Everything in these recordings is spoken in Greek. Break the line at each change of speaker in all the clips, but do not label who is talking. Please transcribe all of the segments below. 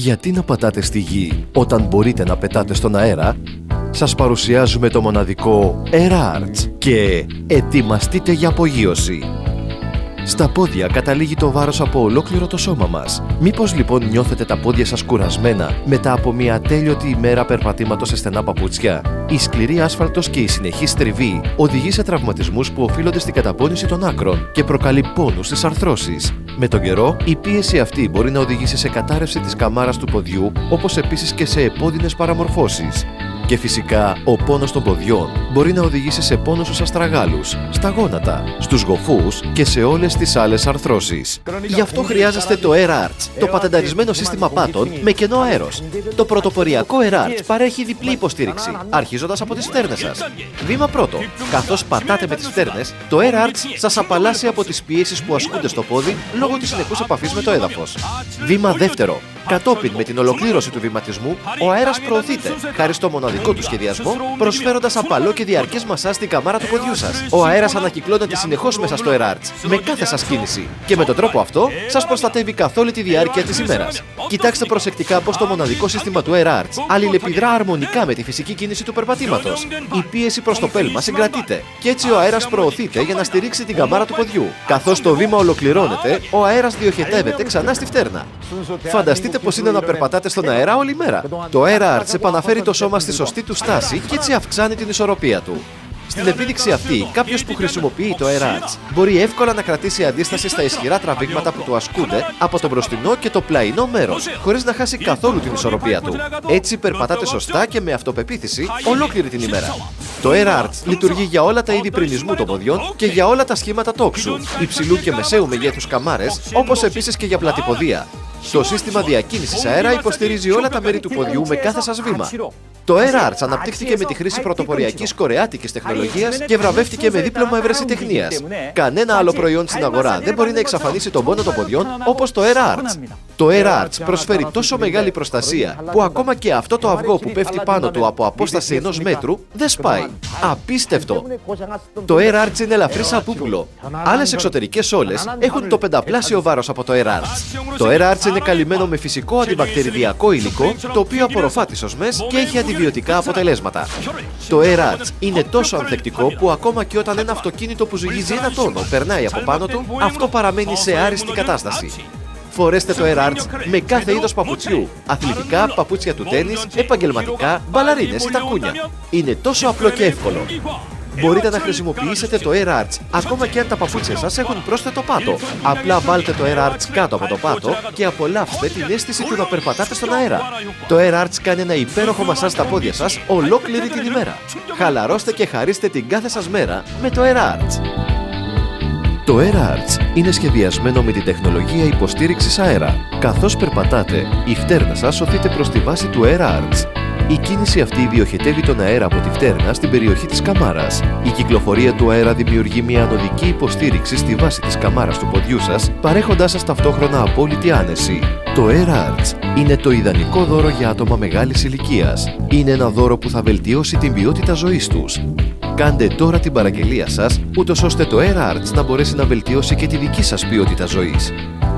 Γιατί να πατάτε στη γη όταν μπορείτε να πετάτε στον αέρα? Σας παρουσιάζουμε το μοναδικό Air Arts και ετοιμαστείτε για απογείωση. Στα πόδια καταλήγει το βάρος από ολόκληρο το σώμα μας. Μήπως λοιπόν νιώθετε τα πόδια σας κουρασμένα μετά από μια ατέλειωτη ημέρα περπατήματος σε στενά παπούτσια? Η σκληρή άσφαλτος και η συνεχής τριβή οδηγεί σε τραυματισμούς που οφείλονται στην καταπώνηση των άκρων και προκαλεί πόνους στις αρθρώσεις. Με τον καιρό, η πίεση αυτή μπορεί να οδηγήσει σε κατάρρευση της καμάρας του ποδιού, όπως επίσης και σε επώδυνες παραμορφώσεις. Και φυσικά, ο πόνος των ποδιών μπορεί να οδηγήσει σε πόνο στους αστραγάλους, στα γόνατα, στους γοφούς και σε όλες τις άλλες αρθρώσεις. Γι' αυτό χρειάζεστε το Air Arts, το πατενταρισμένο σύστημα πάτων με κενό αέρος. Το πρωτοποριακό Air Arts παρέχει διπλή υποστήριξη, αρχίζοντας από τις φτέρνες σας. Βήμα πρώτο. Καθώς πατάτε με τις φτέρνες, το Air Arts σας απαλλάσσει από τις πιέσεις που ασκούνται στο πόδι λόγω της συνεχούς επαφής με το έδαφος. Βήμα δεύτερο. Κατόπιν, με την ολοκλήρωση του βηματισμού, ο αέρας προωθείται, χάρη στο μοναδικό του σχεδιασμό, προσφέροντας απαλό και διαρκές μασάζ στην καμάρα του ποδιού σας. Ο αέρας ανακυκλώνεται συνεχώς μέσα στο Air Arts, με κάθε σας κίνηση, και με τον τρόπο αυτό σας προστατεύει καθ' όλη τη διάρκεια της ημέρας. Κοιτάξτε προσεκτικά πως το μοναδικό σύστημα του Air Arts αλληλεπιδρά αρμονικά με τη φυσική κίνηση του περπατήματος. Η πίεση προς το πέλμα συγκρατείται, και έτσι ο αέρας προωθείται για να στηρίξει την καμάρα του ποδιού. Καθώς το βήμα ολοκληρώνεται, ο αέρας διοχετεύεται ξανά στη φτέρνα. Φανταστείτε πως είναι να περπατάτε στον αέρα όλη μέρα. Το Air Arts επαναφέρει το σώμα στη σωστή του στάση και έτσι αυξάνει την ισορροπία του. Στην επίδειξη αυτή, κάποιος που χρησιμοποιεί το Air Arts μπορεί εύκολα να κρατήσει αντίσταση στα ισχυρά τραβήγματα που του ασκούνται από το μπροστινό και το πλαϊνό μέρος, χωρίς να χάσει καθόλου την ισορροπία του. Έτσι περπατάτε σωστά και με αυτοπεποίθηση ολόκληρη την ημέρα. Το Air Arts λειτουργεί για όλα τα είδη πρινισμού των ποδιών και για όλα τα σχήματα τόξου, υψηλού και μεσαίου μεγέθους καμάρες, όπως επίσης και για πλατυποδία. Το σύστημα διακίνησης αέρα υποστηρίζει όλα τα μέρη του ποδιού με κάθε σας βήμα. Το Air Arts αναπτύχθηκε με τη χρήση πρωτοποριακής κορεάτικης τεχνολογίας και βραβεύτηκε με δίπλωμα ευρεσιτεχνίας. Κανένα άλλο προϊόν στην αγορά δεν μπορεί να εξαφανίσει τον πόνο των ποδιών όπως το Air Arts. Το Air Arts προσφέρει τόσο μεγάλη προστασία που ακόμα και αυτό το αυγό που πέφτει πάνω του από απόσταση 1 μέτρου δεν σπάει. Απίστευτο! Το Air Arts είναι ελαφρύ σαν πούπουλο. Άλλες εξωτερικές όλες έχουν το πενταπλάσιο βάρος από το Air Arts. Το Air Arts είναι καλυμμένο με φυσικό αντιβακτεριδιακό υλικό, το οποίο απορροφά τις οσμές και έχει αντιβιωτικά αποτελέσματα. Το Air Arts είναι τόσο ανθεκτικό που ακόμα και όταν ένα αυτοκίνητο που ζυγίζει 1 τόνο περνάει από πάνω του, αυτό παραμένει σε άριστη κατάσταση. Φορέστε το Air Arts με κάθε είδος παπουτσιού, αθλητικά, παπούτσια του τένις, επαγγελματικά, μπαλαρίνες ή τακούνια. Είναι τόσο απλό και εύκολο. Μπορείτε να χρησιμοποιήσετε το Air Arts ακόμα και αν τα παπούτσια σας έχουν πρόσθετο πάτο. Απλά βάλτε το Air Arts κάτω από το πάτο και απολαύστε την αίσθηση του να περπατάτε στον αέρα. Το Air Arts κάνει ένα υπέροχο μασάζ στα πόδια σας ολόκληρη την ημέρα. Χαλαρώστε και χαρίστε την κάθε σας μέρα με το Air Arts. Το Air Arts είναι σχεδιασμένο με την τεχνολογία υποστήριξης αέρα. Καθώς περπατάτε, η φτέρνα σας σωθείται προς τη βάση του Air Arts. Η κίνηση αυτή διοχετεύει τον αέρα από τη φτέρνα στην περιοχή της καμάρας. Η κυκλοφορία του αέρα δημιουργεί μια ανωδική υποστήριξη στη βάση της καμάρας του ποδιού σας, παρέχοντάς σας ταυτόχρονα απόλυτη άνεση. Το Air Arts είναι το ιδανικό δώρο για άτομα μεγάλης ηλικίας. Είναι ένα δώρο που θα βελτιώσει την ποιότητα ζωής τους. Κάντε τώρα την παραγγελία σας, ούτως ώστε το Air Arts να μπορέσει να βελτιώσει και τη δική σας ποιότητα ζωής.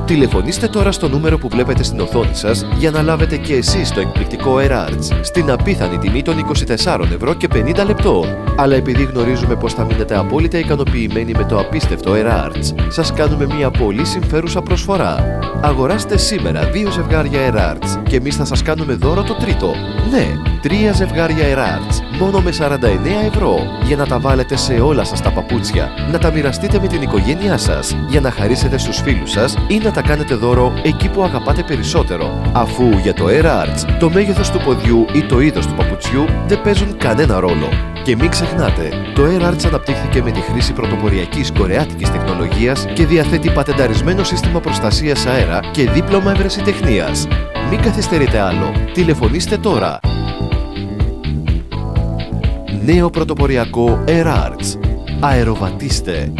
Τηλεφωνήστε τώρα στο νούμερο που βλέπετε στην οθόνη σας για να λάβετε και εσείς το εκπληκτικό Air Arts στην απίθανη τιμή των 24 ευρώ και 50 λεπτών. Αλλά επειδή γνωρίζουμε πως θα μείνετε απόλυτα ικανοποιημένοι με το απίστευτο Air Arts, σας κάνουμε μια πολύ συμφέρουσα προσφορά. Αγοράστε σήμερα 2 ζευγάρια Air Arts και εμείς θα σας κάνουμε δώρο το τρίτο. Ναι, 3 ζευγάρια Air Arts, μόνο με 49 ευρώ, για να τα βάλετε σε όλα σας τα παπούτσια, να τα μοιραστείτε με την οικογένειά σας, για να χαρίσετε στους φίλους σας ή να τα κάνετε δώρο εκεί που αγαπάτε περισσότερο. Αφού για το Air Arts το μέγεθος του ποδιού ή το είδος του παπουτσιού δεν παίζουν κανένα ρόλο. Και μην ξεχνάτε, το Air Arts αναπτύχθηκε με τη χρήση πρωτοποριακής κορεάτικης τεχνολογίας και διαθέτει πατενταρισμένο σύστημα προστασίας αέρα και δίπλωμα ευρεσιτεχνίας. Μην καθυστερείτε άλλο. Τηλεφωνήστε τώρα. Νέο πρωτοποριακό Air Arts. Αεροβατήστε.